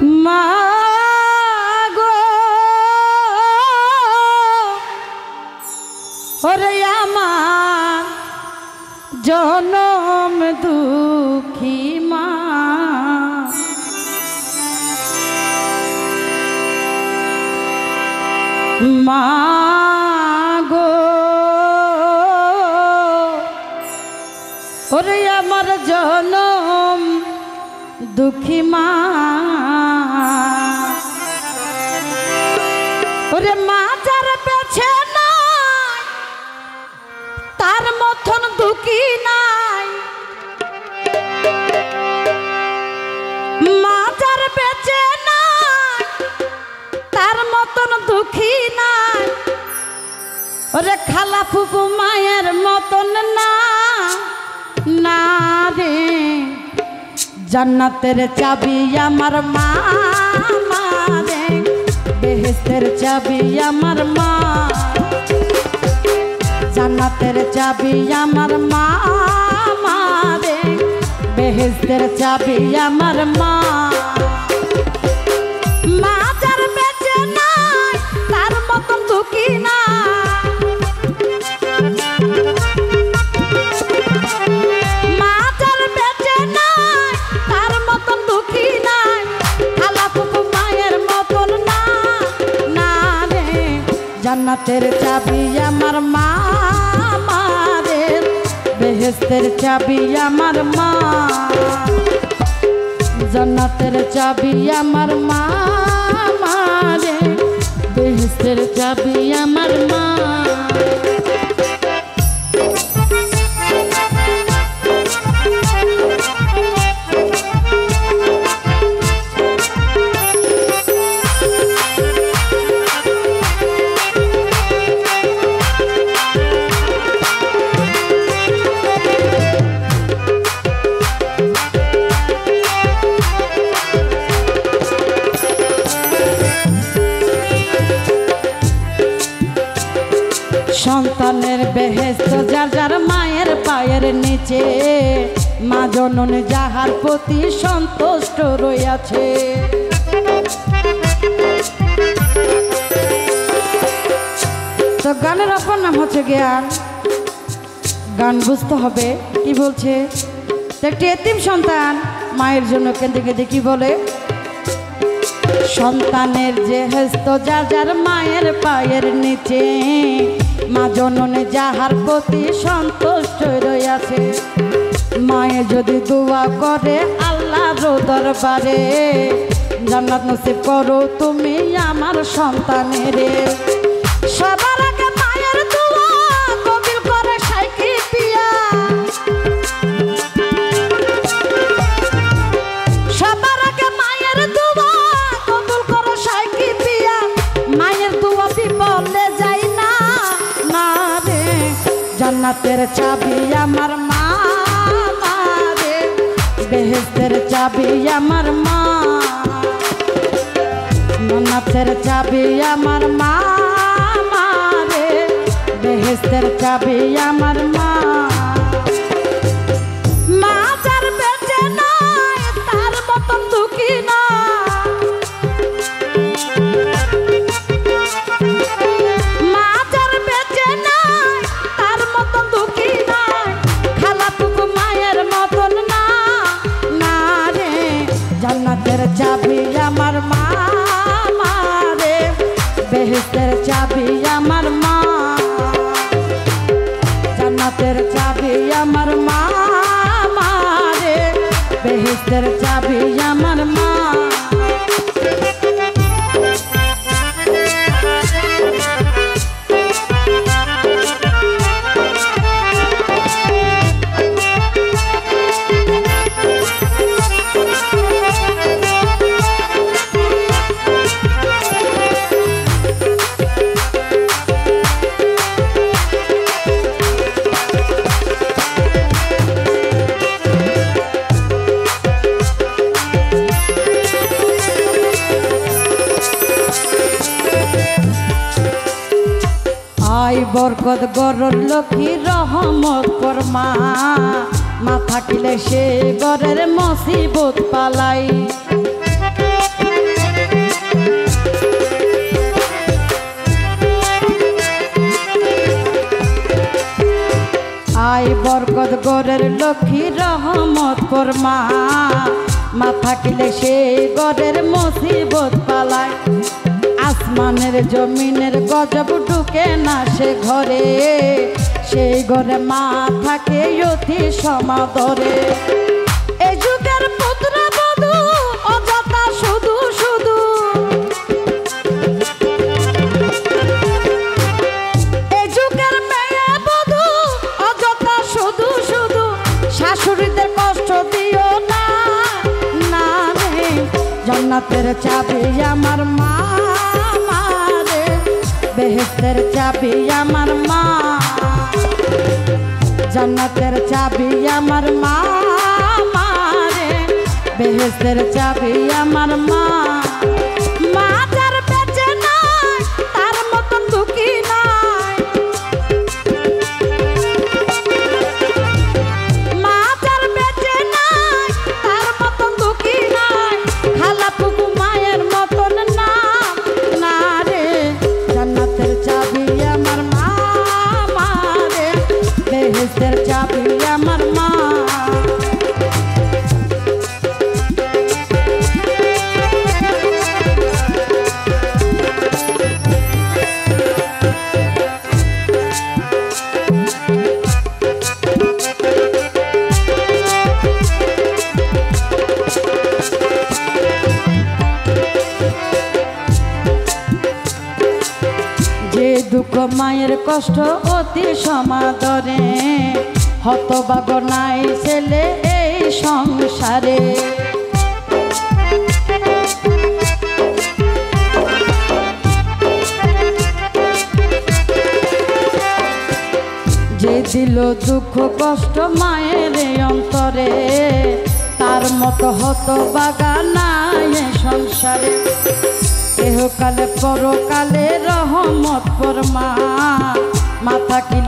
মা গো ওরে আমার জনম দুঃখী মা মা গো ওরে আমার জনম দুঃখী মা ওরে মা যার পেছে নাই তার মতন দুঃখী নাই মা যার পেছে নাই তার মতন দুঃখী নাই ওরে খালা ফুফু মায়ের মতন না না রে জান্নাতের চাবি আমার মা রে বেহেশতের চাবি আমার মা জান্নাতের চাবি আমার মা রে বেহেশতের চাবি আমার মা মা যার বেঁচে নাই তার মতন দুঃখী না জান্নাতের চাবি আমার মা রে বেহেশতের চাবি আমার মা জান্নাতের চাবি আমার মা রে বেহেশতের চাবি আমার মা সন্তানের বেহেশত যার যার মায়ের পায়ের নিচে মা জননী যাহার প্রতি সন্তুষ্ট রইয়াছে তো গানের অপর নাম হচ্ছে জ্ঞান গান বুঝতে হবে কি বলছে একটি এতিম সন্তান মায়ের জন্য কেঁদে কেঁদে কি বলে সন্তানের বেহেশত যার যার মায়ের পায়ের নিচে মা জননী যাহার প্রতি সন্তুষ্ট রইয়াছে মায়ে যদি দোয়া করে আল্লাহর দরবারে জান্নাত নসিব করো তুমি আমার সন্তানের সবার আগে মায়ের দোয়া কবুল করে সাইকি পিয়া সবার আগে মায়ের দোয়া কবুল করে সাইকি পিয়া মায়ের দোয়া বিপদে যায় না না রে জান্নাতের চাবি আমার মা রে বেহেশতের চাবি আমার মা জান্নাতের চাবি আমার মা রে বেহেশতের চাবি আমার মা মা যার বেঁচে নাই তার মতন দুঃখী না মা যার বেঁচে নাই তার মতন দুঃখী নাই খালা ফুফু মায়ের মতন না না রে জান্নাতের চাবি আমার মা রে বেহেশতের চাবি আমার মা জান্নাতের চাবি আমার মা রে বেহেশতের চাবি আমার মা বরকত গরর লক্ষ্মী রহমত করমা মা থাকিলে সে গরের মুসিবত পালাই ঘরের লক্ষ্মী রহমত পরমা মা থাকিলে সেই ঘরের মুসিবত পালায় আসমানের জমিনের গজব ঢুকে না সে ঘরে সেই ঘরে মা থাকে অতি সমাদরে এই যুগের পুত্র বধূ অযথা শুধু শুধু এই যুগের মেয়ে বধূ অযথা শুধু শুধু শাশুড়িদের কষ্ট দিও না না রে জান্নাতের চাবি আমার মা রে বেহেশতের চাবি আমার মা জান্নাতের চাবি আমার মা রে বেহেশতের চাবি আমার মা মা যার বেঁচে নাই তার মতন দুঃখী নাই মা যার বেঁচে নাই তার মতন দুঃখী নাই খালা পুকু মায়ের মতন না না রে জান্নাতের চাবি আমার মা রে বেহেশতের চাবি আমার মা যে দুঃখ মায়ের কষ্ট অতি সমাদরে হতভাগ নাই ছেলে এই সংসারে যে দিল দুঃখ কষ্ট মায়ের অন্তরে তার মতো হতভাগা নাই সংসারে এহকালে পরকালে রহমত পরমা মা থাকিলে